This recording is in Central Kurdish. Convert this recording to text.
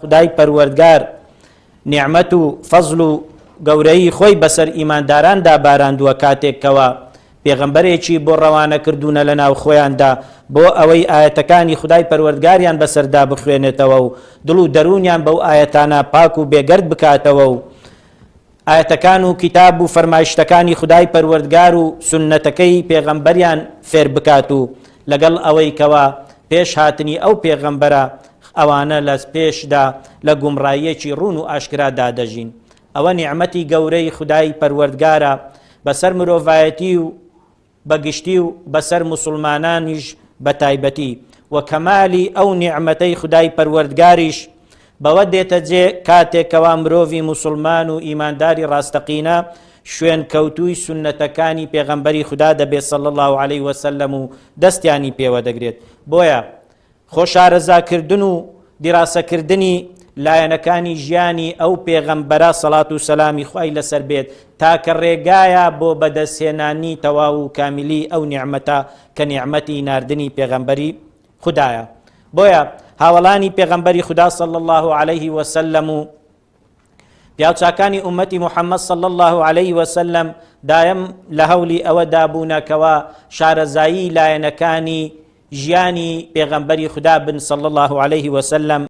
خدای پەروەردگار نیعمەت و فەزڵ و گەورەی خۆی بەسەر ئیمانداراندا باراندووە کاتێکەوە پێغەمبەرێکی بۆ ڕەوانە کردوونە لە ناو خۆیاندا بۆ ئەوەی ئاەتەکانی خدای پەروەردگاریان بەسەردا بخوێنێتەوە و دڵ و دەرونیان بەو ئاەتانە پاک و بێگەرد بکاتەوە و ئاەتەکان و کتاب و فەرمایشتەکانی خدای پەروەردگار و سنەتەکەی پێغەمبەریان فێر بکات و لەگەڵ ئەوەی کەوا پێش هاتنی ئەو پێغەمبەرە ئەوانە لە پێشدا لە گومڕاییەکی ڕوون و ئاشکرادا دەژین. ئەوە نیعمەتی گەورەی خدای پەروەردگارە بەسەر مرۆڤایەتی و بەگشتی و بەسەر موسڵمانانیش بە تایبەتی و کەمالی ئەو نیعمەتەی خدای پەروەردگاریش بەوە دێتە جێ کاتێکەوە مرۆڤی موسڵمان و ئیمانداری ڕاستەقینە شوێن کەوتووی سنەتەکانی پێغەمبەری خدا دەبێت صلی الله علیه وسلم و دەستیانی پێوە دەگرێت. بۆیە خۆشارەزاکردن و دیراسەکردنی لایەنەکانی ژیانی ئەو پێغەمبەرە سەڵات و سەلامی خوای لەسەر بێت تاکە ڕێگایە بۆ بەدەستهێنانی تەواو و کامیلی ئەو نیعمەتە کە نیعمەتی ناردنی پێغەمبەری خودایە. بۆیە هاوڵانی پێغەمبەری خدا صلی الله علیه وسلم و پیاوچاکانی ئومەتی محەممەد صلی الله علیه وسلم دایم لە هەولی ئەوە دابوونەکەوە شارەزایی لایەنەکانی ژیانی پێغەمبەری خدا بن صلی الله علیه وسلم